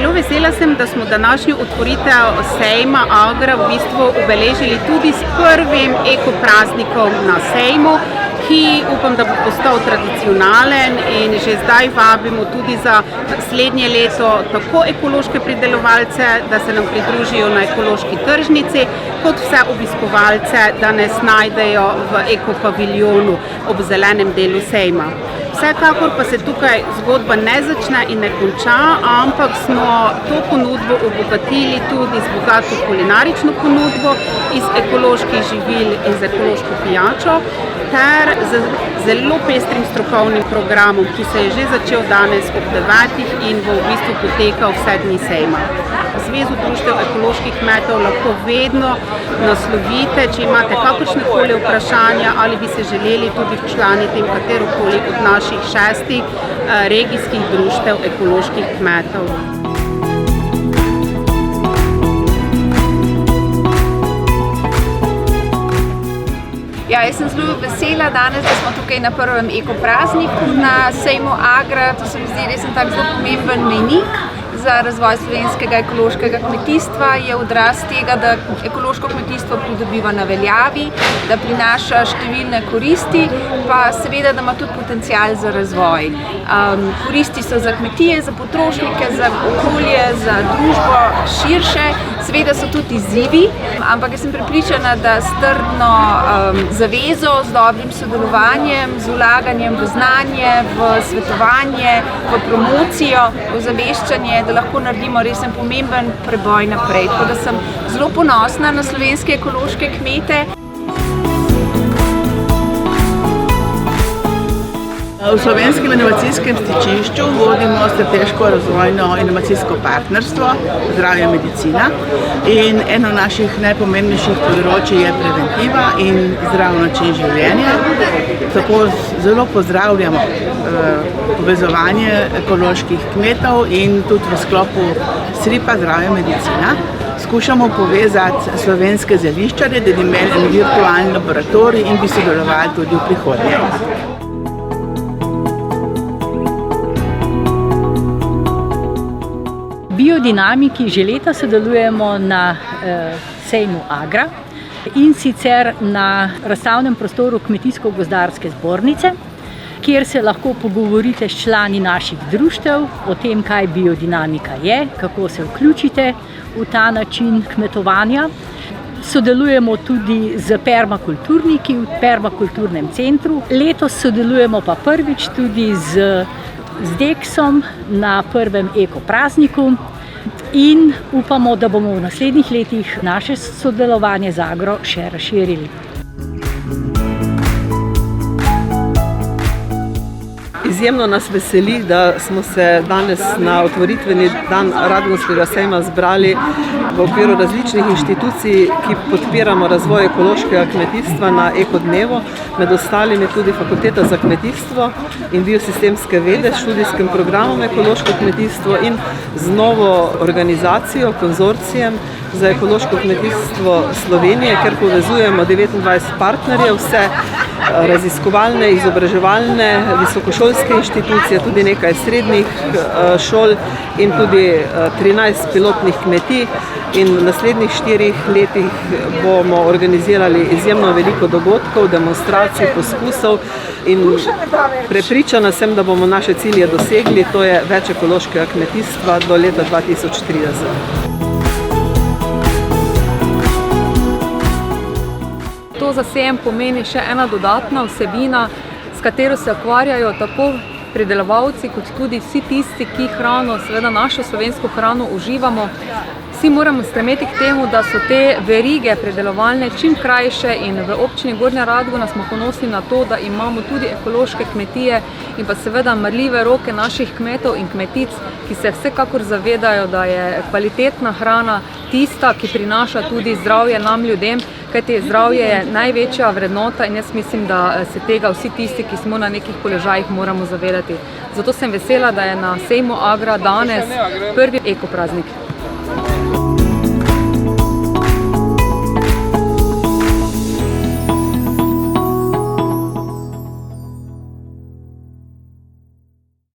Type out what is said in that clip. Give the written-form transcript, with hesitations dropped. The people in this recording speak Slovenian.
Zelo vesela sem, da smo današnjo otvoritev sejma Agra v bistvu obeležili tudi s prvim ekopraznikom na sejmu, ki upam, da bo postal tradicionalen, in že zdaj vabimo tudi za naslednje leto tako ekološke pridelovalce, da se nam pridružijo na ekološki tržnici, kot vse obiskovalce, da nas najdejo v ekopaviljonu ob zelenem delu sejma. Vsekakor pa se tukaj zgodba ne začne in ne konča, ampak smo to ponudbo obogatili tudi z bogato kulinarično ponudbo iz ekoloških živil in z ekološko pijačo, ter z zelo pestrim strokovnim programom, ki se je že začel danes ob 9. in bo v bistvu potekal vse dni sejma. Zvezo društev ekoloških kmetov lahko vedno naslovite, če imate kakršnekoli vprašanja ali bi se želeli tudi včlaniti v katerokoli od naših 6 regijskih društev ekoloških kmetov. Ja, jaz sem zelo vesela danes, da smo tukaj na prvem ekoprazniku na sejmu Agra. To se mi zdi res tak zelo pomemben mejnik za razvoj slovenskega ekološkega kmetijstva. Je odraz tega, da ekološko kmetijstvo pridobiva na veljavi, da prinaša številne koristi, pa seveda, da ima tudi potencial za razvoj. Koristi so za kmetije, za potrošnike, za okolje, za družbo širše. Seveda so tudi izzivi, ampak jaz sem prepričana, da s trdno zavezo, z dobrim sodelovanjem, z vlaganjem v znanje, v svetovanje, v promocijo, v ozaveščanje, da lahko naredimo resen pomemben preboj naprej. Tako da sem zelo ponosna na slovenske ekološke kmete. V Slovenskem inovacijskem stičišču vodimo strateško razvojno inovacijsko partnerstvo Zdravje medicina, in eno naših najpomembnejših področij je preventiva in zdrav način življenja. Tako zelo pozdravljamo povezovanje ekoloških kmetov in tudi v sklopu SRIP-a Zdravje medicina skušamo povezati slovenske zeliščarje, da bi imeli en virtualni laboratorij in bi sodelovali tudi v prihodnje. Biodinamiki že leta sodelujemo na sejmu Agra, in sicer na razstavnem prostoru Kmetijsko-gozdarske zbornice, kjer se lahko pogovorite s člani naših društev o tem, kaj biodinamika je, kako se vključite v ta način kmetovanja. Sodelujemo tudi z permakulturniki v permakulturnem centru. Letos sodelujemo pa prvič tudi z Deksom na prvem ekoprazniku in upamo, da bomo v naslednjih letih naše sodelovanje z Agro še razširili. Izjemno nas veseli, da smo se danes na otvoritveni dan Radgonskega sejma zbrali v okviru različnih inštitucij, ki podpiramo razvoj ekološkega kmetijstva na Ekodnevu, med ostalimi tudi Fakulteta za kmetijstvo in biosistemske vede s študijskim programom ekološko kmetijstvo in z novo organizacijo, konzorcijem za ekološko kmetijstvo Slovenije, ker povezujemo 29 partnerjev, vse raziskovalne, izobraževalne, visokošolske inštitucije, tudi nekaj srednjih šol in tudi 13 pilotnih kmetij. In v naslednjih 4 letih bomo organizirali izjemno veliko dogodkov, demonstracij, poskusov in prepričana sem, da bomo naše cilje dosegli, to je več ekološkega kmetijstva do leta 2030. To za sejem pomeni še ena dodatna vsebina, s katero se ukvarjajo tako pridelovalci kot tudi vsi tisti, ki hrano, seveda našo slovensko hrano uživamo. Vsi moramo stremeti k temu, da so te verige pridelovalne čim krajše, in v občini Gornja Radgona smo ponosni na to, da imamo tudi ekološke kmetije in pa seveda marljive roke naših kmetov in kmetic, ki se vsekakor zavedajo, da je kvalitetna hrana tista, ki prinaša tudi zdravje nam ljudem, kajti zdravje je največja vrednota in jaz mislim, da se tega vsi tisti, ki smo na nekih položajih, moramo zavedati. Zato sem vesela, da je na sejmu Agra danes prvi ekopraznik.